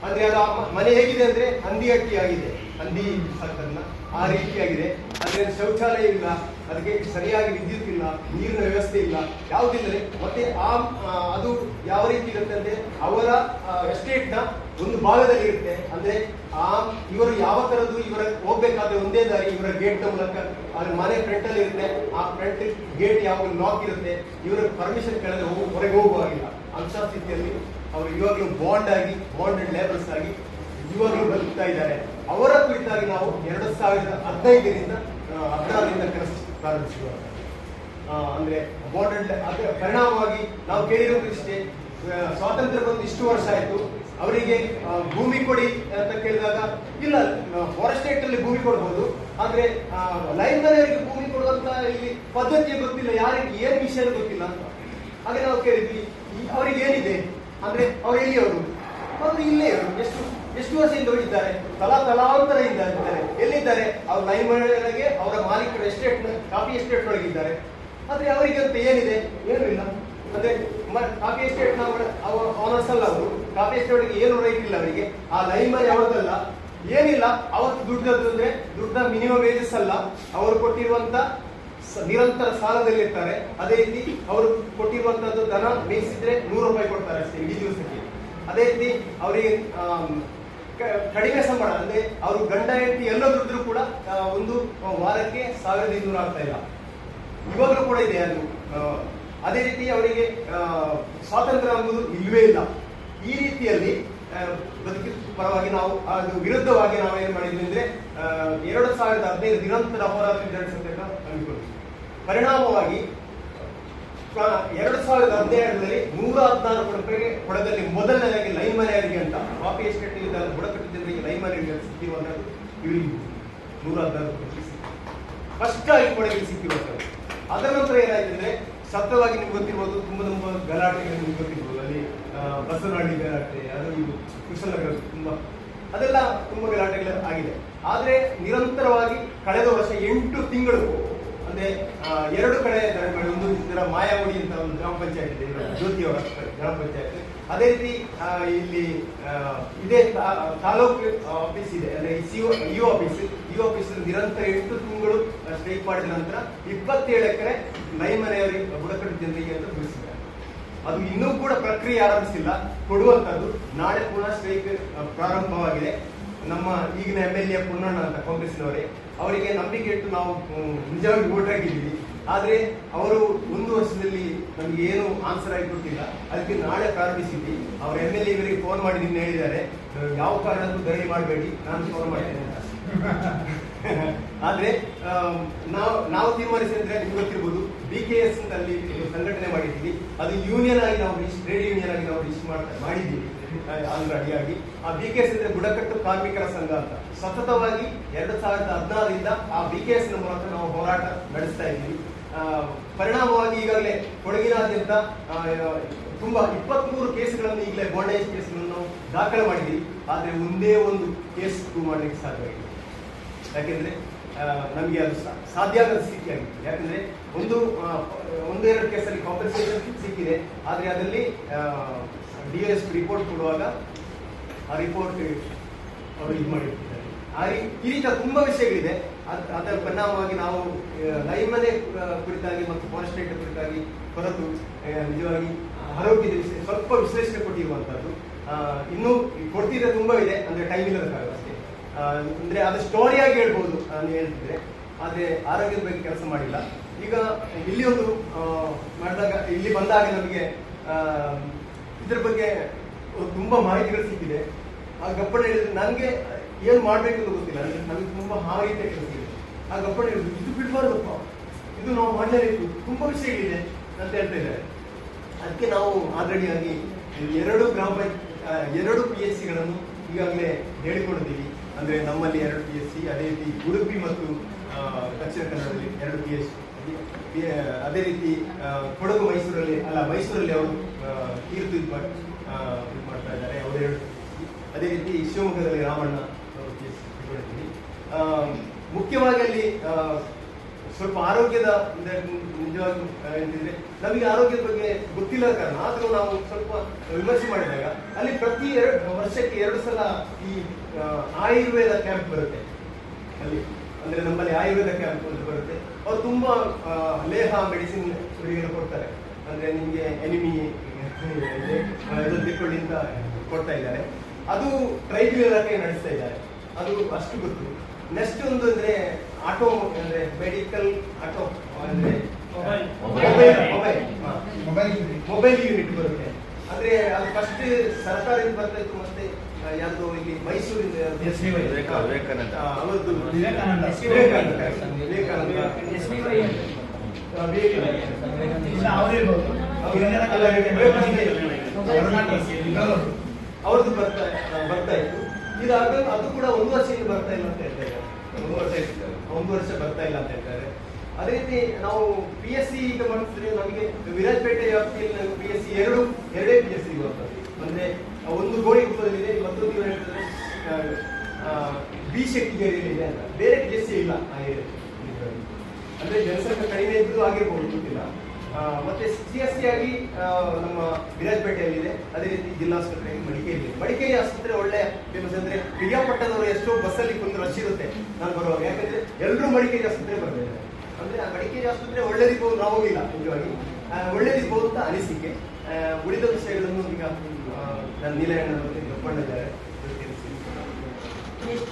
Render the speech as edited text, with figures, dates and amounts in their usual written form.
ಅಂದ್ರೆ ಅದು ಮನೆ ಹೇಗಿದೆ ಅಂದ್ರೆ ಹಂದಿ ಅಟ್ಟಿ ಆಗಿದೆ, ಹಂದಿ ಸಾಕನ್ನ ಆ ರೀತಿಯಾಗಿದೆ. ಅಂದ್ರೆ ಶೌಚಾಲಯ ಇಲ್ಲ, ಅದಕ್ಕೆ ಸರಿಯಾಗಿ ವಿದ್ಯುತ್ ಇಲ್ಲ, ನೀರಿನ ವ್ಯವಸ್ಥೆ ಇಲ್ಲ, ಯಾವುದಿಲ್ಲದೆ ಮತ್ತೆ ಅದು ಯಾವ ರೀತಿ ಇರುತ್ತೆ ಅಂದ್ರೆ ಅವರ ಎಸ್ಟೇಟ್ ನ ಒಂದು ಭಾಗದಲ್ಲಿ ಇರುತ್ತೆ. ಅಂದ್ರೆ ಇವರು ಯಾವ ತರದ್ದು ಇವರ ಹೋಗ್ಬೇಕಾದ್ರೆ ಒಂದೇ ದಾರಿ, ಇವರ ಗೇಟ್ ನ ಮೂಲಕ ಅಲ್ಲಿ ಮನೆ ಫ್ರಂಟ್ ಅಲ್ಲಿ ಇರುತ್ತೆ. ಆ ಫ್ರಂಟ್ ಗೇಟ್ ಯಾವಾಗ ಲಾಕ್ ಇರುತ್ತೆ, ಇವರ ಪರ್ಮಿಷನ್ ಕೇಳಿದ್ರೆ ಹೊರಗೆ ಹೋಗುವಾಗಿಲ್ಲ. ಅಂಶ ಸ್ಥಿತಿಯಲ್ಲಿ ಅವರು ಇವಾಗಲೂ ಬಾಂಡೆಡ್ ಲೇಬರ್ಸ್ ಆಗಿ ಇವಾಗಲೂ ಬದುಕ್ತಾ ಇದ್ದಾರೆ. ಅವರ ಕುರಿತಾಗಿ ನಾವು 2015ರಿಂದ ಕೆಲಸ ಪ್ರಾರಂಭಿಸಿರುವ ಅಂದ್ರೆ ಬಾಂಡೆಡ್ ಅದರ ಪರಿಣಾಮವಾಗಿ ನಾವು ಕೇಳಿರೋದಿಷ್ಟೇ, ಸ್ವಾತಂತ್ರ್ಯ ಬಂದು ಇಷ್ಟು ವರ್ಷ ಆಯ್ತು, ಅವರಿಗೆ ಭೂಮಿ ಕೊಡಿ ಅಂತ ಕೇಳಿದಾಗ ಇಲ್ಲ, ಫಾರೆಸ್ಟ್ ಅಲ್ಲಿ ಭೂಮಿ ಕೊಡ್ಬೋದು, ಆದ್ರೆ ಲೈನ್ ಮನೆಯವರಿಗೆ ಭೂಮಿ ಕೊಡುವಂತ ಇಲ್ಲಿ ಪದ್ಧತಿಯೇ ಗೊತ್ತಿಲ್ಲ, ಯಾರಿಗೆ ಏನ್ ವಿಷಯ ಗೊತ್ತಿಲ್ಲ ಅಂತ. ಹಾಗೆ ನಾವು ಕೇಳಿದ್ವಿ ಅವರಿಗೆ ಏನಿದೆ ಅಂದ್ರೆ ಅವ್ರು ಎಲ್ಲಿಯವರು, ಅವರು ಇಲ್ಲೇ ಎಷ್ಟು ವರ್ಷದಿಂದ ಇದ್ದಾರೆ, ತಲಾಂತರದಿಂದ ಇದ್ದಾರೆ. ಎಲ್ಲಿದ್ದಾರೆ? ಅವ್ರ ಲೈನ್ ಮನೆಯೊಳಗೆ ಅವರ ಮಾಲೀಕರು ಕಾಫಿ ಎಸ್ಟೇಟ್ ಒಳಗೆ ಇದ್ದಾರೆ. ಆದ್ರೆ ಅವರಿಗೆ ಅಂತ ಏನಿದೆ? ಏನೂ ಇಲ್ಲ. ಅಂದ್ರೆ ಕಾಫಿ ಎಸ್ಟೇಟ್ ನ ಆನರ್ಸ್ ಅಲ್ಲ, ಅವರು ಕಾಫಿ ಎಸ್ಟೇಟ್ ಏನು ರೈಟ್ ಇಲ್ಲ ಅವರಿಗೆ. ಆ ಲೈನ್ ಮನೆ ಅವರದಲ್ಲ, ಏನಿಲ್ಲ. ಅವತ್ತು ದುಡ್ಡದ್ದು ಅಂದ್ರೆ ದುಡ್ಡ ಮಿನಿಮಮ್ ವೇಜಸ್ ಅಲ್ಲ, ಅವರು ಕೊಟ್ಟಿರುವಂತ ನಿರಂತರ ಸಾಲದಲ್ಲಿ ಇರ್ತಾರೆ. ಅದೇ ರೀತಿ ಅವರು ಕೊಟ್ಟಿರುವಂತದ್ದು ದನ ಮೇಯಿಸಿದ್ರೆ 100 ರೂಪಾಯಿ ಕೊಡ್ತಾರೆ ಅಷ್ಟೇ ಇಡೀ ದಿವಸಕ್ಕೆ. ಅದೇ ರೀತಿ ಅವರಿಗೆ ಕಡಿಮೆ ಸಂಬಳ, ಅಂದ್ರೆ ಅವರು ಗಂಡ ಹೆಂಡತಿ ಎಲ್ಲ ದುಡ್ಡು ಕೂಡ ಒಂದು ವಾರಕ್ಕೆ 1200 ಆಗ್ತಾ ಇಲ್ಲ, ಇವಾಗಲೂ ಕೂಡ ಇದೆ ಅದು. ಅದೇ ರೀತಿ ಅವರಿಗೆ ಸ್ವಾತಂತ್ರ್ಯ ಅನ್ನೋದು ಇಲ್ವೇ ಇಲ್ಲ. ಈ ರೀತಿಯಲ್ಲಿ ಬದುಕಿನ ಪರವಾಗಿ ನಾವು ಅದು ವಿರುದ್ಧವಾಗಿ ನಾವು ಏನ್ ಮಾಡಿದ್ವಿ ಅಂದ್ರೆ 2015 ನಿರಂತರ ಹೋರಾಟ ನಡೆಸುತ್ತೇವೆ ಅಂದ್ಕೊಂಡಿದ್ವಿ. ಪರಿಣಾಮವಾಗಿ 2017ರಲ್ಲಿ 114 ರೂಪಾಯಿಗೆ ಕೊಡದಲ್ಲಿ ಮೊದಲನೇದಾಗಿ ಲೈನ್ ಮನೆಯವರಿಗೆ ಅಂತ ಕಾಫಿ ಎಸ್ಟೇಟ್ ಬುಡಕಟ್ಟು ಜನರಿಗೆ ಲೈನ್ ಮನೆಯವರಿಗೆ ಸಿಕ್ಕಿರುವಂತದ್ದು ಇವರಿಗೆ 114 ರೂಪಾಯಿ ಫಸ್ಟ್ ಆಗಿ ಕೊಡಗಿಗೆ ಸಿಕ್ಕಿರುವಂತದ್ದು. ಅದರ ನಂತರ ಏನಾಯ್ತು ಅಂದ್ರೆ ಸತ್ಯವಾಗಿ ನಿಮ್ಗೆ ಗೊತ್ತಿರ್ಬೋದು, ತುಂಬಾ ಗಲಾಟೆಗಳು ನಿಮ್ಗೆ ಗೊತ್ತಿರ್ಬೋದು. ಅಲ್ಲಿ ಬಸವನಹಳ್ಳಿ ಗಲಾಟೆ, ಅದು ಇದು ಕುಶಲನಗರ ಅದೆಲ್ಲ ತುಂಬಾ ಗಲಾಟೆಗಳು ಆಗಿದೆ. ಆದ್ರೆ ನಿರಂತರವಾಗಿ ಕಳೆದ ವರ್ಷ 8 ತಿಂಗಳು ಅಂದ್ರೆ 2 ಕಡೆ ಒಂದು ಇದರ ಮಾಯಾವಳಿ ಅಂತ ಒಂದು ಗ್ರಾಮ ಪಂಚಾಯತ್ ಇದೆ, ಜ್ಯೋತಿಯವರ ಗ್ರಾಮ ಪಂಚಾಯತ್. ಅದೇ ರೀತಿ ಇಲ್ಲಿ ಇದೇ ತಾಲೂಕು ಆಫೀಸ್ ಇದೆ, ಅಂದ್ರೆ ಇಒ ಆಫೀಸ್ ನಿರಂತರ 8 ತಿಂಗಳು ಸ್ಟ್ರೈಕ್ ಮಾಡಿದ ನಂತರ 27 ಎಕರೆ ಲೈನ್ ಮನೆಯವರಿಗೆ ಬುಡಕಟ್ಟು ಜನರಿಗೆ ಅಂತ ತಿಳಿಸಿದ್ದಾರೆ. ಅದು ಇನ್ನೂ ಕೂಡ ಪ್ರಕ್ರಿಯೆ ಆರಂಭಿಸಿಲ್ಲ, ಕೊಡುವಂತದ್ದು. ನಾಳೆ ಪುನಃ ಸ್ಟ್ರೈಕ್ ಪ್ರಾರಂಭವಾಗಿದೆ. ನಮ್ಮ ಈಗಿನ MLA ಪುನ್ನಣ್ಣ ಅಂತ ಕಾಂಗ್ರೆಸ್ನವರೇ, ಅವರಿಗೆ ನಂಬಿಕೆ ಇಟ್ಟು ನಾವು ನಿಜವಾಗಿ ವೋಟ್ ಹಾಕಿದ್ದೀವಿ. ಆದ್ರೆ ಅವರು 1 ವರ್ಷದಲ್ಲಿ ನಮ್ಗೆ ಏನು ಆನ್ಸರ್ ಆಗಿ ಕೊಟ್ಟಿಲ್ಲ. ಅದಕ್ಕೆ ನಾಳೆ ಪ್ರಾರಂಭಿಸಿದ್ವಿ. ಅವ್ರ MLA ಇವರಿಗೆ ಫೋನ್ ಮಾಡಿ ನಿನ್ನೆ ಹೇಳಿದ್ದಾರೆ, ಯಾವ ಕಾರಣಕ್ಕೂ ಧರಣಿ ಮಾಡಬೇಡಿ, ನಾನು ಫೋನ್ ಮಾಡ್ತೇನೆ ಅಂತ. ಆದ್ರೆ ನಾವು ತೀರ್ಮಾನಿಸಿದ್ರೆ ನಿಮ್ಗೆ ಗೊತ್ತಿರ್ಬೋದು, BKS ಅಲ್ಲಿ ಸಂಘಟನೆ ಮಾಡಿದ್ದೀವಿ. ಅದು ಯೂನಿಯನ್ ಆಗಿ ನಾವು ಟ್ರೇಡ್ ಯೂನಿಯನ್ ಆಗಿ ನಾವು ರಿಜಿಸ್ಟರ್ ಮಾಡಿದ್ದೀವಿ ಆಲ್ರೆಡಿ ಆಗಿ. ಆ BKS ಅಂದ್ರೆ ಬುಡಕಟ್ಟು ಕಾರ್ಮಿಕರ ಸಂಘ ಅಂತ. ಸತತವಾಗಿ 2016ರಿಂದ ಆ BKS ನ ಮೂಲಕ ನಾವು ಹೋರಾಟ ನಡೆಸ್ತಾ ಇದ್ದೀವಿ. ಪರಿಣಾಮವಾಗಿ ಈಗಾಗಲೇ ಕೊಡಗಿನಾದ್ಯಂತ ತುಂಬಾ 23 ಕೇಸ್ಗಳನ್ನು ಈಗಲೇ ಬಾಂಡೇಜ್ ಕೇಸ್ಗಳನ್ನು ನಾವು ದಾಖಲೆ ಮಾಡಿದ್ದೀವಿ. ಆದ್ರೆ ಒಂದೇ ಒಂದು ಕೇಸ್ ಪ್ರೂವ್ ಮಾಡ್ಲಿಕ್ಕೆ ಸಾಧ್ಯವಾಗಿದೆ. ಯಾಕೆಂದ್ರೆ ನಮಗೆ ಅದು ಸಾಧ್ಯ ಆಗದ ಸ್ಥಿತಿ ಆಗಿದೆ. ಯಾಕಂದ್ರೆ ಒಂದೆರಡು ಕೇಸಲ್ಲಿ ಕಾಂಪನ್ಸೇಷನ್ ಸಿಕ್ಕಿದೆ, ಆದ್ರೆ ಅದರಲ್ಲಿ DSP ರಿಪೋರ್ಟ್ ಕೊಡುವಾಗ ಆ ರಿಪೋರ್ಟ್ ಅವರು ಇದು ಮಾಡಿರ್ತಿದ್ದಾರೆ. ಈ ರೀತಿಯ ತುಂಬಾ ವಿಷಯಗಳಿದೆ. ಅದರ ಪರಿಣಾಮವಾಗಿ ನಾವು ಲೈನ್ ಮನೆ ಕುರಿತಾಗಿ ಮತ್ತು ಫಾರೆಸ್ಟ್ ಕುರಿತಾಗಿ ಹೊರತು ನಿಜವಾಗಿ ಆರೋಗ್ಯದ ವಿಷಯ ಸ್ವಲ್ಪ ವಿಶ್ಲೇಷಣೆ ಕೊಟ್ಟಿರುವಂತದ್ದು. ಇನ್ನೂ ಕೊಡ್ತಿದ್ರೆ ತುಂಬಾ ಇದೆ, ಅಂದ್ರೆ ಟೈಮ್ ಇಲ್ಲದ ಕಾರಣ ಅಷ್ಟೇ. ಅಂದ್ರೆ ಅದು ಸ್ಟೋರಿಯಾಗಿ ಹೇಳ್ಬೋದು ನಾನು ಹೇಳ್ತಿದ್ರೆ, ಆದ್ರೆ ಆರೋಗ್ಯದ ಬಗ್ಗೆ ಕೆಲಸ ಮಾಡಿಲ್ಲ. ಈಗ ಇಲ್ಲಿ ಒಂದು ಮಾಡಿದಾಗ, ಇಲ್ಲಿ ಬಂದಾಗ ನಮಗೆ ಇದ್ರ ಬಗ್ಗೆ ತುಂಬಾ ಮಾಹಿತಿಗಳು ಸಿಕ್ಕಿದೆ. ಆ ಗಪ್ಪಣ ಹೇಳಿದ್ರೆ ನನಗೆ ಏನ್ ಮಾಡ್ಬೇಕು ಅಂತ ಗೊತ್ತಿಲ್ಲ. ನಮಗೆ ತುಂಬಾ ರೀತಿಯ ಕೆಲಸ ಇದೆ. ಆ ಗಪ್ಪಣ ಹೇಳಿದ್ರು, ಇದು ಬಿಡ್ಬಾರ್ದಪ್ಪ, ಇದು ನಾವು ಮಾಡಲೇಬೇಕು, ತುಂಬಾ ವಿಷಯಗಳಿದೆ ಅಂತ ಹೇಳ್ತಾ ಇದ್ದಾರೆ. ಅದಕ್ಕೆ ನಾವು ಆಲ್ರೆಡಿ ಆಗಿ 2 PSCಗಳನ್ನು ಈಗಾಗಲೇ ಹೇಳಿಕೊಂಡಿದ್ದೀವಿ. ಅಂದ್ರೆ ನಮ್ಮಲ್ಲಿ 2 PSC, ಅದೇ ರೀತಿ ಉಡುಪಿ ಮತ್ತು ದಕ್ಷಿಣ ಕನ್ನಡದಲ್ಲಿ 2 PSC, ಅದೇ ರೀತಿ ಕೊಡಗು ಮೈಸೂರಲ್ಲಿ ಅವರು ತೀರ್ತು ಇದು ಮಾಡ್ತಾ ಇದ್ದಾರೆ, ಅವರು 2 PSC. ಅದೇ ರೀತಿ ಶಿವಮೊಗ್ಗದಲ್ಲಿ ರಾಮಣ್ಣ ಅವರು PSC ಇಟ್ಕೊಂಡಿದ್ದೀವಿ. ಮುಖ್ಯವಾಗಿ ಅಲ್ಲಿ ಸ್ವಲ್ಪ ಆರೋಗ್ಯದ ನಿಜವಾಗಿ ಎಂತಿದ್ರೆ ನಮಗೆ ಆರೋಗ್ಯದ ಬಗ್ಗೆ ಗೊತ್ತಿಲ್ಲ ಕಾರಣ ಆದರೂ ನಾವು ಸ್ವಲ್ಪ ವಿಮರ್ಶೆ ಮಾಡಿದಾಗ ಅಲ್ಲಿ ಪ್ರತಿ ವರ್ಷಕ್ಕೆ 2 ಸಲ ಈ ಆಯುರ್ವೇದ ಕ್ಯಾಂಪ್ ಬರುತ್ತೆ ಅಲ್ಲಿ. ಅಂದ್ರೆ ನಮ್ಮಲ್ಲಿ ಆಯುರ್ವೇದ ಕ್ಯಾಂಪ್ ಅಂತ ಬರುತ್ತೆ. ಅವ್ರು ತುಂಬಾ ಲೇಹ ಮೆಡಿಸಿನ್ ಹುಡುಗಿಯನ್ನು ಕೊಡ್ತಾರೆ. ಅಂದ್ರೆ ನಿಮ್ಗೆ ಎನಿಮಿ ಇದನ್ನು ತಿಳ್ಕೊಳ್ಳಿ ಅಂತ ಕೊಡ್ತಾ ಇದ್ದಾರೆ. ಅದು ಟ್ರೈಬಲ್ ಇಲಾಖೆ ನಡೆಸ್ತಾ ಇದ್ದಾರೆ, ಅದು ಅಷ್ಟು ಗೊತ್ತು. ನೆಕ್ಸ್ಟ್ ಒಂದು ಅಂದ್ರೆ ಆಟೋ ಅಂದ್ರೆ ಮೆಡಿಕಲ್ ಆಟೋ ಅಂದ್ರೆ ಮೊಬೈಲ್ ಯೂನಿಟ್ ಬರುತ್ತೆ. ಅಂದ್ರೆ ಅದು ಫಸ್ಟ್ ಸರ್ಕಾರದಿಂದ ಬರ್ತಾ ಇತ್ತು, ಮತ್ತೆ ಯಾವುದು ಇಲ್ಲಿ ಮೈಸೂರಿಂದ ಅವರದ್ದು ವಿವೇಕಾನಂದ ಅವ್ರದ್ದು ಬರ್ತಾ ಇತ್ತು. ಇದಾಗ ಅದು ಕೂಡ 1 ವರ್ಷದಿಂದ ಬರ್ತಾ ಇಲ್ಲ ಅಂತ ಹೇಳ್ತಾರೆ. 1 ವರ್ಷ ಬರ್ತಾ ಇಲ್ಲ ಅಂತ ಹೇಳ್ತಾರೆ. ಅದೇ ರೀತಿ ನಾವು PSC ಈಗ ಮಾಡಿದ್ರೆ ನಮಗೆ ವಿರಾಜಪೇಟೆ ವ್ಯಾಪ್ತಿಯಲ್ಲಿ PSC ಎರಡೇ PSC ಬರ್ತದೆ. ಅಂದ್ರೆ ಒಂದು ಗೋಣಿಗುಪ್ಪದಲ್ಲಿದೆ, ಮತ್ತೊಂದು ಹೇಳ್ತಾರೆ ಬಿ ಶೆಟ್ಟಿಗೇರಿಯಲ್ಲಿ ಇದೆ ಅಂತ. ಬೇರೆ PSC ಇಲ್ಲ ಆ ಏರಿಯಾ. ಅಂದ್ರೆ ಜನಸಂಖ್ಯೆ ಕಡಿಮೆ ಇದ್ದು ಆಗಿರ್ಬೋದು, ಗೊತ್ತಿಲ್ಲ. ಮತ್ತೆ CSC ಆಗಿ ನಮ್ಮ ವಿರಾಜಪೇಟೆಯಲ್ಲಿದೆ. ಅದೇ ರೀತಿ ಜಿಲ್ಲಾಸ್ಪತ್ರೆ ಮಡಿಕೇರಿ ಆಸ್ಪತ್ರೆ ಒಳ್ಳೆ ಫೇಮಸ್. ಅಂದ್ರೆ ಪ್ರಿಯಾಪಟ್ಟಣದವರು ಎಷ್ಟೋ ಬಸ್ಸಲ್ಲಿ ಕುಂದು ರಶ್ ಇರುತ್ತೆ ನಾನು ಬರುವಾಗ, ಯಾಕಂದ್ರೆ ಎಲ್ಲರೂ ಮಡಿಕೇರಿ ಆಸ್ಪತ್ರೆ ಬರ್ತಿದ್ದಾರೆ. ಅಂದ್ರೆ ಆ ಮಡಿಕೇರಿ ಆಸ್ಪತ್ರೆ ಒಳ್ಳೇದಿರ್ಬೋದು, ನಾವು ಹೋಗಿಲ್ಲ ನಿಜವಾಗಿ, ಒಳ್ಳೇದಿರ್ಬೋದು ಅಂತ ಅನಿಸಿಕೆ. ಉಳಿದ ವಿಷಯಗಳನ್ನು ಈಗ ನಾನು ನೀಲಯ್ಯಣ್ಣ ಜೊತೆ ತಿಳ್ಕೊಂಡಿದ್ದಾರೆ.